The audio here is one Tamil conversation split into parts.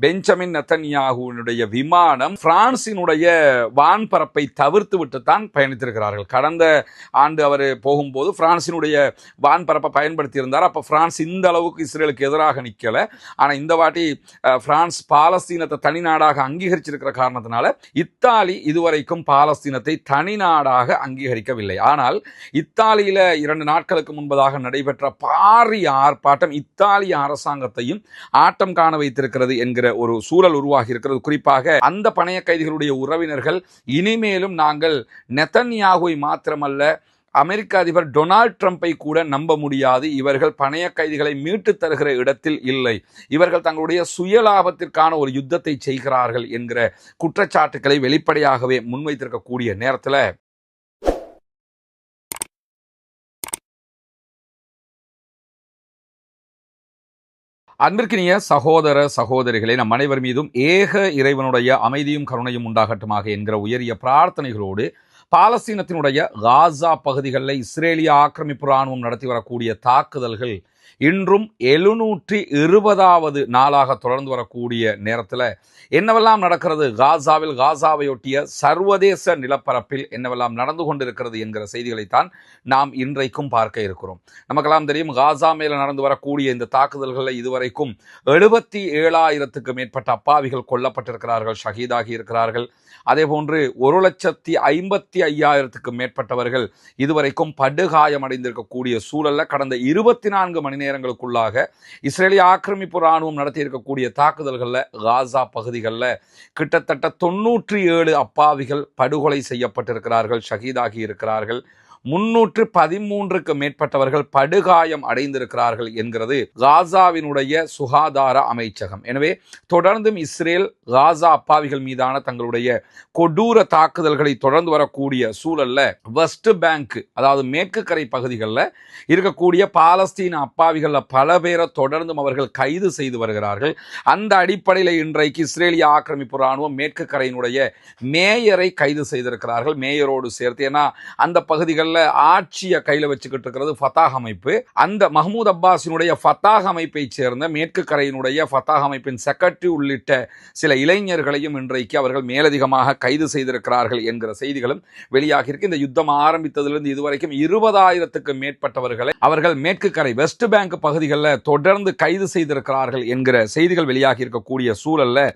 பெஞ்சமின் நெத்தன்யாகுவினுடைய விமானம் பிரான்சினுடைய வான்பரப்பை தவிர்த்து விட்டுத்தான் பயணித்திருக்கிறார்கள். கடந்த ஆண்டு அவர் போகும்போது பிரான்சினுடைய வான்பரப்பை பயன்படுத்தி இருந்தார். அப்போ பிரான்ஸ் இந்த அளவுக்கு இஸ்ரேலுக்கு எதிராக நிற்கலை. ஆனால் இந்த வாட்டி பிரான்ஸ் பாலஸ்தீனத்தை தனி நாடாக அங்கீகரிச்சிருக்கிற காரணத்தினால இத்தாலி இதுவரைக்கும் பாலஸ்தீனத்தை தனி நாடாக அங்கீகரிக்கவில்லை. ஆனால் இத்தாலியில் 2 நாட்களுக்கு முன்பதாக நடைபெற்ற பாரிய ஆர்ப்பாட்டம் இத்தாலிய அரசாங்கத்தையும் ஆட்டம் காண வைத்திருக்கிறது என்கிற ஒரு சூழல் உருவாகி இருக்கிறது. குறிப்பாக அந்த பணைய கைதிகளுடைய உறவினர்கள் இனிமேலும் நாங்கள் நெத்தன்யாகுவை மாத்திரமல்ல அமெரிக்க அதிபர் டொனால்ட் ட்ரம்பை கூட நம்ப முடியாது, இவர்கள் பணைய கைதிகளை மீட்டு தருகிற இடத்தில் இல்லை, இவர்கள் தங்களுடைய சுயலாபத்திற்கான ஒரு யுத்தத்தை செய்கிறார்கள் என்கிற குற்றச்சாட்டுக்களை வெளிப்படையாகவே முன்வைத்திருக்கக்கூடிய நேரத்தில் அன்பிற்கினிய சகோதர சகோதரிகளை நம் அனைவர் மீதும் ஏக இறைவனுடைய அமைதியும் கருணையும் உண்டாகட்டுமாக என்கிற உயரிய பிரார்த்தனைகளோடு பாலஸ்தீனத்தினுடைய காசா பகுதிகளில் இஸ்ரேலிய ஆக்கிரமிப்பு இராணுவம் நடத்தி வரக்கூடிய தாக்குதல்கள் இன்றும் 720வது நாளாக தொடர்ந்து வரக்கூடிய நேரத்தில் என்னவெல்லாம் நடக்கிறது, காசாவையொட்டிய சர்வதேச நிலப்பரப்பில் என்னவெல்லாம் நடந்து கொண்டிருக்கிறது என்கிற செய்திகளைத்தான் நாம் இன்றைக்கும் பார்க்க இருக்கிறோம். நமக்கெல்லாம் தெரியும், காசா மேல நடந்து வரக்கூடிய இந்த தாக்குதல்களில் இதுவரைக்கும் 77,000க்கு மேற்பட்ட அப்பாவிகள் கொல்லப்பட்டிருக்கிறார்கள், ஷஹீதாகி இருக்கிறார்கள். அதே போன்று 1,55,000க்கு மேற்பட்டவர்கள் இதுவரைக்கும் படுகாயமடைந்திருக்கக்கூடிய சூழல்ல கடந்த 24 மணி நேரங்களுக்குள்ளாக இஸ்ரேலிய ஆக்கிரமிப்பு இராணுவம் நடத்தி இருக்கக்கூடிய தாக்குதல்களில் காசா பகுதிகளில் கிட்டத்தட்ட 97 அப்பாவிகள் படுகொலை செய்யப்பட்டிருக்கிறார்கள், ஷஹீதாகி இருக்கிறார்கள். 313க்கு மேற்பட்டவர்கள் படுகாயம் அடைந்திருக்கிறார்கள் என்கிறது காசாவினுடைய சுகாதார அமைச்சகம். எனவே தொடர்ந்தும் இஸ்ரேல் காசா அப்பாவிகள் மீதான தங்களுடைய கொடூர தாக்குதல்களை தொடர்ந்து வரக்கூடிய சூழல்ல வெஸ்ட் பேங்க், அதாவது மேற்கு கரை பகுதிகளில் இருக்கக்கூடிய பாலஸ்தீன அப்பாவிகள் பல பேரை தொடர்ந்தும் அவர்கள் கைது செய்து வருகிறார்கள். அந்த அடிப்படையில் இன்றைக்கு இஸ்ரேலிய ஆக்கிரமிப்பு இராணுவம் மேற்கு கரையினுடைய மேயரை கைது செய்திருக்கிறார்கள், மேயரோடு சேர்த்து. ஏன்னா அந்த பகுதிகளில் ஆட்சியை கையில் வச்சுக்கிட்டு இருக்கிறது ஃபத்தாஹ் அமைப்பு. அந்த மஹ்மூத் அப்பாஸினுடைய ஃபத்தாஹ் அமைப்பை சேர்ந்த மேற்கு கரையினுடைய ஃபத்தாஹ் அமைப்பின் செக்ரட்டரி உள்ளிட்ட சில இளைஞர்களையும் இன்றைக்கு அவர்கள் மேலதிகமாக கைது செய்திருக்கிறார்கள் என்கிற செய்திகளும் வெளியாகி இருக்கு. இந்த யுத்தம் ஆரம்பித்ததிலிருந்து இதுவரைக்கும் 20,000க்கு மேற்பட்டவர்களை அவர்கள் மேற்கு கரை வெஸ்ட் பேங்க் பகுதிகளில் தொடர்ந்து கைது செய்திருக்கிறார்கள் என்கிற செய்திகள் வெளியாகி இருக்கக்கூடிய சூழல்ல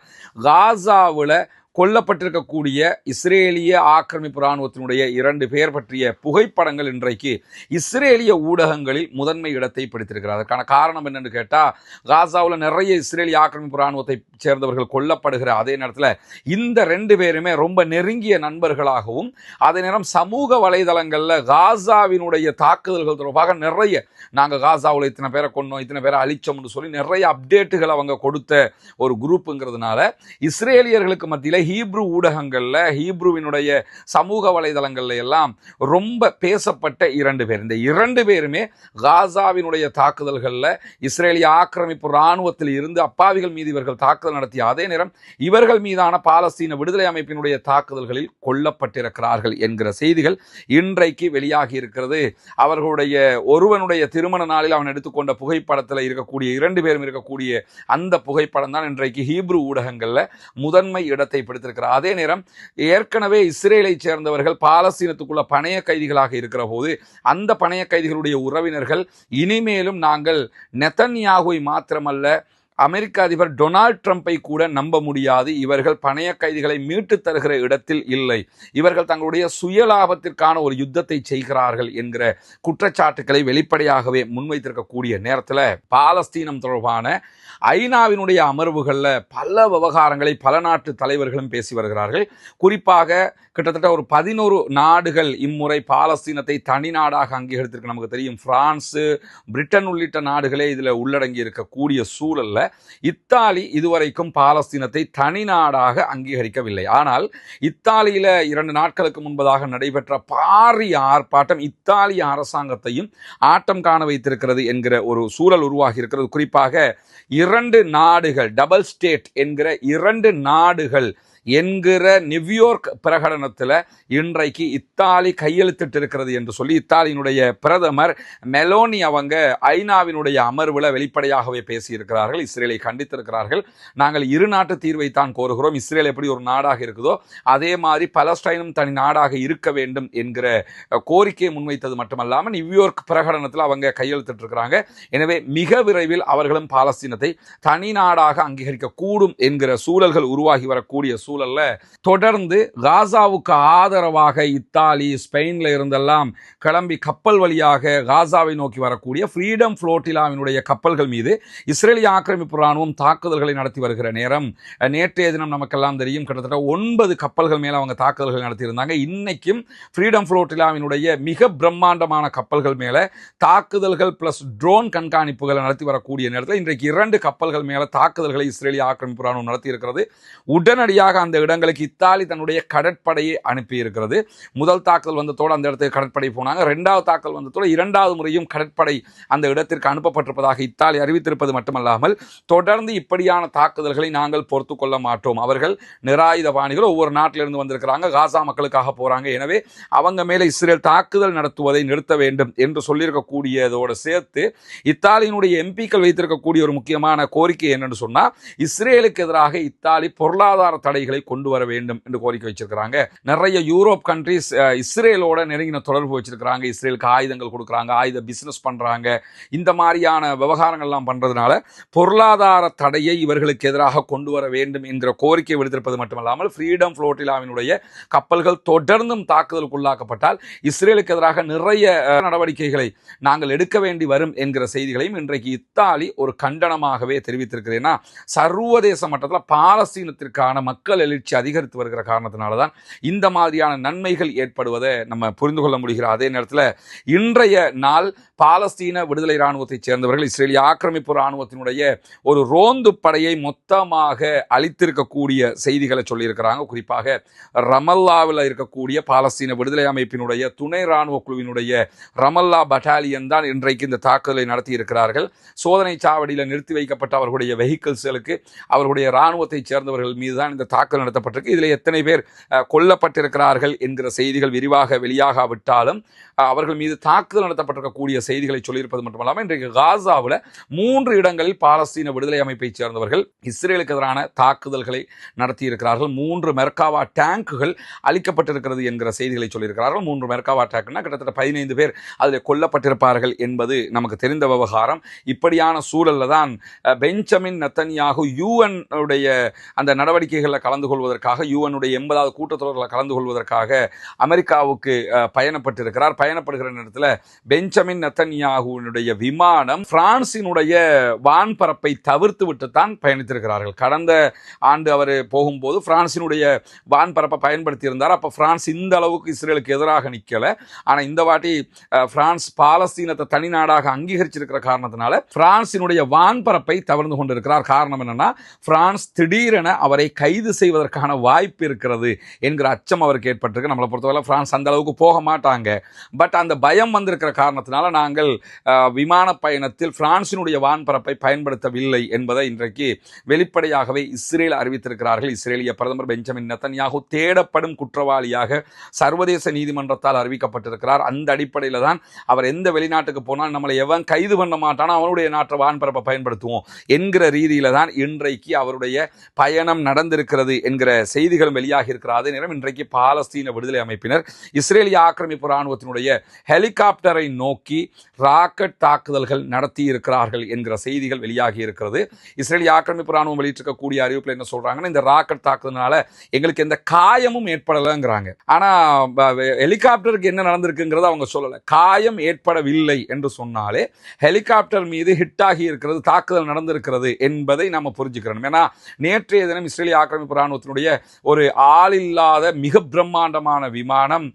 காசாவில் கொல்லப்பட்டிருக்கக்கூடிய இஸ்ரேலிய ஆக்கிரமிப்பு இராணுவத்தினுடைய 2 பேர் பற்றிய புகைப்படங்கள் இன்றைக்கு இஸ்ரேலிய ஊடகங்களில் முதன்மை இடத்தை பிடித்திருக்கிறார். அதற்கான காரணம் என்னன்னு கேட்டால், காசாவில் நிறைய இஸ்ரேலிய ஆக்கிரமிப்பு இராணுவத்தை சேர்ந்தவர்கள் கொல்லப்படுகிற அதே நேரத்தில் இந்த 2 பேருமே ரொம்ப நெருங்கிய நண்பர்களாகவும், அதே நேரம் சமூக வலைதளங்களில் காசாவினுடைய தாக்குதல்கள் தொடர்பாக நிறைய நாங்கள் காசாவில் இத்தனை பேரை கொன்னோம், இத்தனை பேரை அழிச்சோம்னு சொல்லி நிறைய அப்டேட்டுகள் அவங்க கொடுத்த ஒரு குரூப்புங்கிறதுனால இஸ்ரேலியர்களுக்கு மத்தியில் ஹீப்ரு ஊடகங்கள்ல, ஹீப்ருவினுடைய சமூக வலைதளங்கள்ல எல்லாம் ரொம்ப பேசப்பட்ட 2 பேர். இந்த 2 பேருமே காசாவினுடைய தாக்குதல்கள்ல இஸ்ரேலிய ஆக்கிரமிப்பு இராணுவத்தில் இருந்து அப்பாவிகள் மீது இவர்கள் தாக்குதல் நடத்திய அதே நேரம் இவர்கள் மீதான பாலஸ்தீன விடுதலை அமைப்பினுடைய தாக்குதல்களில் கொல்லப்பட்டிருக்கிறார்கள் என்கிற செய்திகள் இன்றைக்கு வெளியாகி இருக்கிறது. அவர்களுடைய ஒருவனுடைய திருமண நாளில் அவன் எடுத்துக்கொண்ட புகைப்படத்தில் இருக்கக்கூடிய 2 பேரும் இருக்கக்கூடிய அந்த புகைப்படம் தான் இன்றைக்கு ஹீப்ரு ஊடகங்கள்ல முதன்மை இடத்தை பிடித்திருக்கிறார். அதே நேரம் ஏற்கனவே இஸ்ரேலை சேர்ந்தவர்கள் பாலஸ்தீனத்துக்குள்ள பணைய கைதிகளாக இருக்கிற போது அந்த பணைய கைதிகளுடைய உறவினர்கள் இனிமேலும் நாங்கள் நெத்தன்யாகுவை மாத்திரமல்ல அமெரிக்க அதிபர் டொனால்ட் ட்ரம்பை கூட நம்ப முடியாது, இவர்கள் பணைய கைதிகளை மீட்டு தருகிற இடத்தில் இல்லை, இவர்கள் தங்களுடைய சுயலாபத்திற்கான ஒரு யுத்தத்தை செய்கிறார்கள் என்கிற குற்றச்சாட்டுக்களை வெளிப்படையாகவே முன்வைத்திருக்கக்கூடிய நேரத்தில் பாலஸ்தீனம் தொடர்பான ஐநாவினுடைய அமர்வுகளில் பல விவகாரங்களை பல நாட்டு தலைவர்களும் பேசி வருகிறார்கள். குறிப்பாக கிட்டத்தட்ட ஒரு 11 நாடுகள் இம்முறை பாலஸ்தீனத்தை தனி நாடாக அங்கீகரித்திருக்கு. நமக்கு தெரியும், பிரான்ஸு, பிரிட்டன் உள்ளிட்ட நாடுகளே இதில் உள்ளடங்கி இருக்கக்கூடிய சூழல்ல இத்தாலி இதுவரைக்கும் பாலஸ்தீனத்தை தனி நாடாக அங்கீகரிக்கவில்லை. ஆனால் இத்தாலியில் 2 நாட்களுக்கு முன்பதாக நடைபெற்ற பாரிய ஆர்ப்பாட்டம் இத்தாலிய அரசாங்கத்தையும் ஆட்டம் காண வைத்திருக்கிறது என்கிற ஒரு சூழல் உருவாகி இருக்கிறது. குறிப்பாக 2 நாடுகள், டபுள் ஸ்டேட் என்கிற 2 நாடுகள் என்கிற நியூயார்க் பிரகடனத்தில் இன்றைக்கு இத்தாலி கையெழுத்திட்டு இருக்கிறது என்று சொல்லி இத்தாலியினுடைய பிரதமர் மெலோனி அவங்க ஐநாவினுடைய அமர்வில் வெளிப்படையாகவே பேசியிருக்கிறார்கள். இஸ்ரேலை கண்டித்திருக்கிறார்கள். நாங்கள் இரு நாட்டு தீர்வைத்தான் கோருகிறோம். இஸ்ரேல் எப்படி ஒரு நாடாக இருக்குதோ அதே மாதிரி பலஸ்டைனும் தனி நாடாக இருக்க வேண்டும் என்கிற கோரிக்கையை முன்வைத்தது மட்டுமல்லாமல் நியூயார்க் பிரகடனத்தில் அவங்க கையெழுத்திட்டு இருக்கிறாங்க. எனவே மிக விரைவில் அவர்களும் பாலஸ்தீனத்தை தனி நாடாக அங்கீகரிக்க கூடும் என்கிற சூழல்கள் உருவாகி வரக்கூடிய சூழல்ல தொடர்ந்து காசாவுக்கு ஆதரவாக இத்தாலி ஸ்பெயின்ல இருந்தெல்லாம் கிளம்பி கப்பல் வழியாக காசாவை நோக்கி வரக்கூடிய ஃப்ரீடம் ஃப்ளோட்டிலாவினுடைய கப்பல்கள் மீது இஸ்ரேலிய ஆக்கிரமிப்பு ராணுவம் தாக்குதல்களை நடத்தி வருகிற நேரம் நேற்றைய தினம் நமக்கெல்லாம் தெரியும் கிட்டத்தட்ட 9 கப்பல்கள் மேல அவங்க தாக்குதல்கள் நடத்தியிருந்தாங்க. இன்னைக்கும் ஃப்ரீடம் ஃப்ளோட்டிலாவினுடைய மிக பிரம்மாண்டமான கப்பல்கள் மேல தாக்குதல்கள் பிளஸ் ட்ரோன் கண்காணிப்புகளை நடத்தி வரக்கூடிய நேரத்தில் இன்றைக்கு 2 கப்பல்கள் மேல தாக்குதல்களை இஸ்ரேலிய ஆக்கிரமிப்பு ராணுவம் நடத்தி இருக்கிறது. உடனடியாக அந்த இடங்களுக்கு இத்தாலி தன்னுடைய கடற்படையை அனுப்பி இருக்கிறது. முதல் தாக்குதல் வந்ததோடு அந்த இடத்துக்கு கடற்படை போனாங்க. 2வது தாக்குதல் வந்ததோடு 2வது முறையும் கடற்படை அந்த இடத்திற்கு அனுப்பப்பட்டிருப்பதாக இத்தாலி அறிவித்திருப்பது மட்டுமல்லாமல் தொடர்ந்து இப்படியான தாக்குதல்களை நாங்கள் பொறுத்து கொள்ள மாட்டோம். அவர்கள் நிராயுதபாணிகள் ஒவ்வொரு நாட்டிலிருந்து வந்திருக்கிறாங்க, காசா மக்களுக்காக போறாங்க. எனவே அவங்க மேல இஸ்ரேல் தாக்குதல் நடத்துவதை நிறுத்த வேண்டும் என்று சொல்லியிருக்கக்கூடியதோடு சேர்த்து இத்தாலியினுடைய எம்பிக்கள் வைத்திருக்கக்கூடிய ஒரு முக்கியமான கோரிக்கை என்னன்னு சொன்னா இஸ்ரேலுக்கு எதிராக இத்தாலி பொருளாதார தடைகளை கொண்டு வர வேண்டும் என்று கோரிக்கை வச்சிருக்கிறாங்க. நிறைய யூரோப் கண்ட்ரிஸ் இஸ்ரேலோட நெருங்கின தொடர்பு வச்சிருக்கிறாங்க. இஸ்ரேலுக்கு ஆயுதங்கள் கொடுக்குறாங்க, ஆயுத பிசினஸ் பண்றாங்க. இந்த மாதிரியான விவகாரங்கள்லாம் பண்றதுனால பொருளாதார தடையை இவர்களுக்கு எதிராக கொண்டு வர வேண்டும் என்கிற கோரிக்கை விடுத்திருப்பது மட்டுமல்லாமல் ஃப்ரீடம் ஃப்ளோட்டிலாவினுடைய கப்பல்கள் தொடர்ந்தும் தாக்குதலுக்கு உள்ளாக்கப்பட்டால் இஸ்ரேலுக்கு எதிராக நிறைய நடவடிக்கைகளை நாங்கள் எடுக்க வேண்டி வரும் என்கிற செய்திகளையும் இன்றைக்கு இத்தாலி ஒரு கண்டனமாகவே தெரிவித்திருக்கிறேன்னா சர்வதேச மட்டத்தில் பாலஸ்தீனத்திற்கான மக்கள் எழுச்சி அதிகரித்து வருகிற காரணத்தினால தான் இந்த மாதிரியான நன்மைகள் ஏற்படுவதை நம்ம புரிந்து கொள்ள முடிகிற அதே நேரத்தில் இன்றைய நாள் பாலஸ்தீன விடுதலை இராணுவத்தைச் சேர்ந்தவர்கள் இஸ்ரேலிய ஆக்கிரமிப்பு இராணுவத்தினுடைய ஒரு ரோந்து படையை மொத்தமாக அழித்திருக்கக்கூடிய செய்திகளை சொல்லியிருக்கிறாங்க. குறிப்பாக ரமல்லாவில் இருக்கக்கூடிய பாலஸ்தீன விடுதலை அமைப்பினுடைய துணை இராணுவ குழுவினுடைய ரமல்லா பட்டாலியன் தான் இன்றைக்கு இந்த தாக்குதலை நடத்தி இருக்கிறார்கள். சோதனை சாவடியில் நிறுத்தி வைக்கப்பட்ட அவர்களுடைய வெஹிக்கிள்ஸ்களுக்கு அவர்களுடைய இராணுவத்தைச் சேர்ந்தவர்கள் மீது தான் இந்த தாக்குதல் நடத்தப்பட்டிருக்கு. இதில் எத்தனை பேர் கொல்லப்பட்டிருக்கிறார்கள் என்கிற செய்திகள் விரிவாக வெளியாகாவிட்டாலும் அவர்கள் மீது தாக்குதல் நடத்தப்பட்டிருக்கக்கூடிய செய்திகளை சொல்லியிருப்பது மட்டுமல்லாமல் இன்றைக்கு காசாவில் 3 இடங்களில் பாலஸ்தீன விடுதலை அமைப்பைச் சேர்ந்தவர்கள் இஸ்ரேலுக்கு எதிரான தாக்குதல்களை நடத்தியிருக்கிறார்கள். 3 மெர்காவா டேங்குகள் அளிக்கப்பட்டிருக்கிறது என்கிற செய்திகளை சொல்லியிருக்கிறார்கள். 3 மெர்காவா டேங்க்னா கிட்டத்தட்ட 15 பேர் அதில் கொல்லப்பட்டிருப்பார்கள் என்பது நமக்கு தெரிந்த விவகாரம். இப்படியான சூழல்ல தான் பெஞ்சமின் நெத்தன்யாகு யுஎன் உடைய அந்த நடவடிக்கைகளில் கலந்து கொள்வதற்காக யுஎனுடைய 80வது கூட்டத்தொடரில் கலந்து கொள்வதற்காக அமெரிக்காவுக்கு பயணப்பட்டிருக்கிறார். பயணப்படுகிற நேரத்தில் பெஞ்சமின் நெத்தன்யாகுவினுடைய விமானம் பிரான்சினுடைய வான்பரப்பை தவிர்த்து விட்டு தான் பயணித்திருக்கிறார்கள். கடந்த ஆண்டு அவர் போகும்போது பிரான்சினுடைய வான்பரப்பை பயன்படுத்தி இருந்தார். அப்போ பிரான்ஸ் இந்த அளவுக்கு இஸ்ரேலுக்கு எதிராக நிற்கல. ஆனால் இந்த வாட்டி பிரான்ஸ் பாலஸ்தீனத்தை தனி நாடாக அங்கீகரிச்சிருக்கிற காரணத்தினால பிரான்சினுடைய வான்பரப்பை தவிர்த்து கொண்டிருக்கிறார். காரணம் என்னன்னா பிரான்ஸ் திடீரென அவரை கைது செய்வதற்கான வாய்ப்பு இருக்கிறது என்கிற அச்சம் அவருக்கு ஏற்பட்டிருக்கு. நம்மளை பொறுத்தவரை பிரான்ஸ் அந்த அளவுக்கு போக மாட்டாங்க. பட் அந்த பயம் வந்திருக்கிற காரணத்தினால நாங்கள் விமான பயணத்தில் பிரான்சினுடைய வான்பரப்பை பயன்படுத்தவில்லை என்பதை இன்றைக்கு வெளிப்படையாகவே இஸ்ரேல் அறிவித்திருக்கிறார்கள். இஸ்ரேலிய பிரதமர் பெஞ்சமின் நெத்தன்யாகு தேடப்படும் குற்றவாளியாக சர்வதேச நீதிமன்றத்தால் அறிவிக்கப்பட்டிருக்கிறார். அந்த அடிப்படையில் தான் அவர் எந்த வெளிநாட்டுக்கு போனால் நம்மளை எவன் கைது பண்ண மாட்டானோ அவனுடைய நாட்டை வான்பரப்பை பயன்படுத்துவோம் என்கிற ரீதியில தான் இன்றைக்கு அவருடைய பயணம் நடந்திருக்கிறது என்கிற செய்திகளும் வெளியாகி இருக்கிற அதே நேரம் இன்றைக்கு பாலஸ்தீன விடுதலை அமைப்பினர் இஸ்ரேலிய ஆக்கிரமிப்பு இராணுவத்தினுடைய ஹெலிகாப்டரை நோக்கி ராக்கெட் தாக்குதல்கள் நடத்தி இருக்கிறார்கள் என்கிற செய்திகள் வெளியாகி இருக்கிறது. இஸ்ரேலிய ஆக்கிரமிப்பு இராணுவம் வெளியிட்டிருக்கக்கூடிய அறிவிப்பில் என்ன சொல்றாங்கன்னா இந்த ராக்கெட் தாக்குதல்னால எங்களுக்கு எந்த காயமும் ஏற்படலைங்கிறாங்க. ஆனா ஹெலிகாப்டருக்கு என்ன நடந்திருக்குங்கிறத அவங்க சொல்லலை. காயம் ஏற்படவில்லை என்று சொன்னாலே ஹெலிகாப்டர் மீது ஹிட் ஆகி இருக்கிறது, தாக்குதல் நடந்திருக்கிறது என்பதை நம்ம புரிஞ்சுக்கிறோம். ஏன்னா நேற்றைய தினம் இஸ்ரேலிய ஆக்கிரமிப்பு இராணுவத்தினுடைய ஒரு ஆளில்லாத மிக பிரம்மாண்டமான விமானம்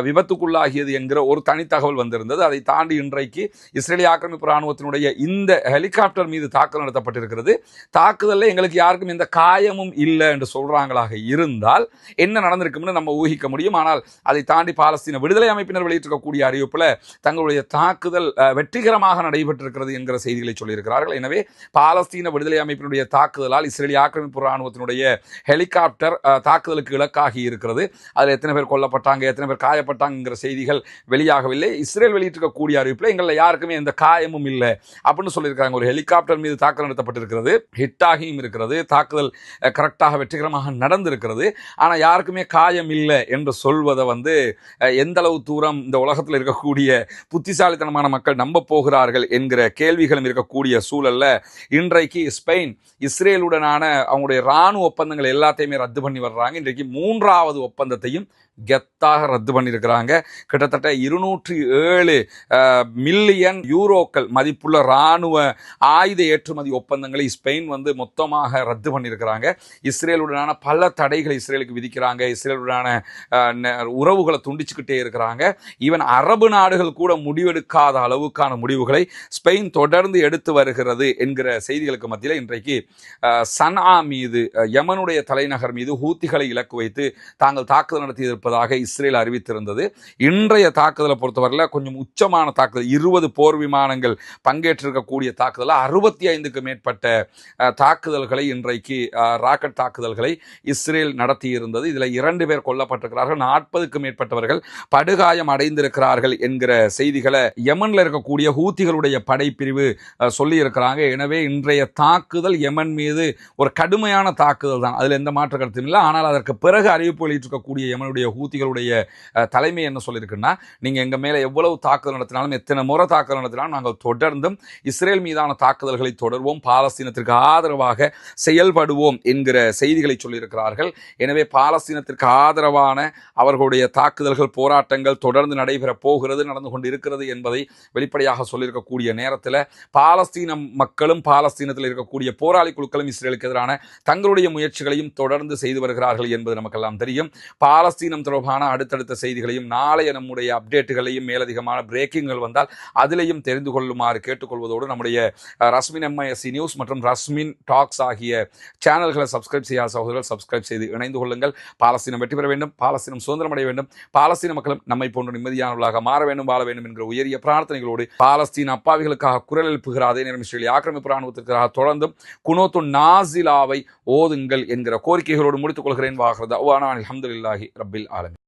விபத்துக்குள்ளாகியது என்கிற ஒரு தனி தகவல் வந்திருந்தது. அதை தாண்டி இன்றைக்கு இன்றைக்கு இஸ்ரேலிய ஆக்கிரமிப்பு ராணுவத்தினுடைய இந்த ஹெலிகாப்டர் மீது தாக்குதல் நடத்தப்பட்டிருக்கிறது. தாக்குதலில் எங்களுக்கு யாருக்கும் எந்த காயமும் இல்லை என்று சொல்றாங்களாக இருந்தால் என்ன நடந்திருக்கும்னு நம்ம ஊகிக்க முடியும். ஆனால் அதை தாண்டி பாலஸ்தீன விடுதலை அமைப்பினர் வெளியிட்டிருக்கக்கூடிய அறிவிப்பில் தங்களுடைய தாக்குதல் வெற்றிகரமாக நடைபெற்றிருக்கிறது என்கிற செய்திகளை சொல்லியிருக்கிறார்கள். எனவே பாலஸ்தீன விடுதலை அமைப்பினுடைய தாக்குதலால் இஸ்ரேலிய ஆக்கிரமிப்பு ராணுவத்தினுடைய ஹெலிகாப்டர் தாக்குதலுக்கு இலக்காகி இருக்கிறது. அதில் எத்தனை பேர் கொல்லப்பட்டாங்க, எத்தனை பேர் காயப்பட்டாங்கிற செய்திகள் வெளியாகவில்லை. இஸ்ரேல் வெளியிட்டிருக்கக்கூடிய அறிவிப்பில் எங்களில் யாருக்குமே எந்த காயமும் இல்லை அப்படின்னு சொல்லியிருக்காங்க. ஒரு ஹெலிகாப்டர் மீது தாக்குதல் நடத்தப்பட்டிருக்கிறது, ஹிட்டாகியும் இருக்கிறது, தாக்குதல் கரெக்டாக வெற்றிகரமாக நடந்திருக்கிறது. ஆனால் யாருக்குமே காயம் இல்லை என்று சொல்வதை எந்த அளவு தூரம் இந்த உலகத்தில் இருக்கக்கூடிய புத்திசாலித்தனமான மக்கள் நம்ப போகிறார்கள் என்கிற கேள்விகளும் இருக்கக்கூடிய சூழல்ல இன்றைக்கு ஸ்பெயின் இஸ்ரேலுடனான அவங்களுடைய இராணுவ ஒப்பந்தங்கள் எல்லாத்தையுமே ரத்து பண்ணி வர்றாங்க. இன்றைக்கு 3வது ஒப்பந்தத்தையும் கெத்தாக ரத்து பண்ணியிருக்கிறாங்க. கிட்டத்தட்ட 207 மில்லியன் யூரோக்கள் மதிப்புள்ள இராணுவ ஆயுத ஏற்றுமதி ஒப்பந்தங்களை ஸ்பெயின் மொத்தமாக ரத்து பண்ணியிருக்கிறாங்க. இஸ்ரேலுடனான பல தடைகளை இஸ்ரேலுக்கு விதிக்கிறாங்க. இஸ்ரேலுடனான உறவுகளை துண்டிச்சுக்கிட்டே இருக்கிறாங்க. ஈவன் அரபு நாடுகள் கூட முடிவெடுக்காத அளவுக்கான முடிவுகளை ஸ்பெயின் தொடர்ந்து எடுத்து வருகிறது என்கிற செய்திகளுக்கு மத்தியில் இன்றைக்கு சன்ஆ மீது, யமனுடைய தலைநகர் மீது ஹூத்திகளை இலக்கு வைத்து தாங்கள் தாக்குதல் நடத்தி இஸ்ரேல் அறிவித்திருந்தது. இன்றைய தாக்குதலை பொறுத்தவரையில் கொஞ்சம் உச்சமான தாக்குதல், 20 போர் விமானங்கள் பங்கேற்றிருக்கக்கூடிய தாக்குதல், 65க்கு மேற்பட்ட தாக்குதல்களை இன்றைக்கு ராக்கெட் தாக்குதல்களை இஸ்ரேல் நடத்தி இருந்தது. இதில் 2 பேர் கொல்லப்பட்டிருக்கிறார்கள், 40க்கு மேற்பட்டவர்கள் படுகாயம் அடைந்திருக்கிறார்கள் என்கிற செய்திகளை யமன்ல இருக்கக்கூடிய ஹூத்திகளுடைய படைப்பிரிவு சொல்லி இருக்கிறாங்க. எனவே இன்றைய தாக்குதல் யமன் மீது ஒரு கடுமையான தாக்குதல் தான், அதில் எந்த மாற்று கருத்தும் இல்லை. ஆனால் அதற்கு பிறகு அறிவிப்பு வெளியிட்டிருக்கக்கூடிய யமனுடைய ஹூத்திகளுடைய தலைமை என்ன சொல்லியிருக்குன்னா, நீங்க எங்க மேல எவ்வளவு தாக்குதல் நடத்தினாலும், எத்தனை முறை தாக்குதல் நடத்தினாலும் நாங்கள் தொடர்ந்தும் இஸ்ரேல் மீதான தாக்குதல்களை தொடர்வோம், பாலஸ்தீனத்திற்கு ஆதரவாக செயல்படுவோம் என்கிற செய்திகளை சொல்லியிருக்கிறார்கள். எனவே பாலஸ்தீனத்திற்கு ஆதரவான அவர்களுடைய தாக்குதல்கள், போராட்டங்கள் தொடர்ந்து நடைபெற போகிறது, நடந்து கொண்டு இருக்கிறது என்பதை வெளிப்படையாக சொல்லியிருக்கக்கூடிய நேரத்தில் பாலஸ்தீன மக்களும் பாலஸ்தீனத்தில் இருக்கக்கூடிய போராளி குழுக்களும் இஸ்ரேலுக்கு எதிரான தங்களுடைய முயற்சிகளையும் தொடர்ந்து செய்து வருகிறார்கள் என்பது நமக்கெல்லாம் தெரியும். பாலஸ்தீனம் தொடர்பான அடுத்தடுத்த செய்திகளையும் நாளைய நம்முடைய அப்டேட்டுகளையும் மேலதிகமான பிரேக்கிங்கள் வந்தால் அதிலையும் தெரிந்து கொள்ளுமாறு கேட்டுக்கொள்வதோடு நம்முடைய ரஸ்மின் எம்ஐஎஸ்சி நியூஸ் மற்றும் ரஸ்மின் டாக்ஸ் ஆகிய சேனல்களை சப்ஸ்கிரைப் செய்யாத சகோதரர்கள் சப்ஸ்கிரைப் செய்து இணைந்து கொள்ளுங்கள். பாலஸ்தீனம் வெற்றி பெற வேண்டும், பாலஸ்தீனம் சுதந்திரம் அடைய வேண்டும், பாலஸ்தீன மக்களும் நம்மை போன்ற நிம்மதியானவர்களாக மாற வேண்டும், வாழ வேண்டும் என்கிற உயரிய பிரார்த்தனைகளோடு பாலஸ்தீன அப்பாவிகளுக்காக குரல் எழுப்புகிற அதே நேரம் இஸ்ரேலிய ஆக்கிரமிப்பு ராணுவத்திற்காக தொடர்ந்தும் குனூத்து நாசிலாவை ஓதுங்கள் என்கிற கோரிக்கைகளோடு முடித்துக் கொள்கிறேன். வாகிறது அல்ஹம்துலில்லாஹி ரப்பில் ஆலமீன்.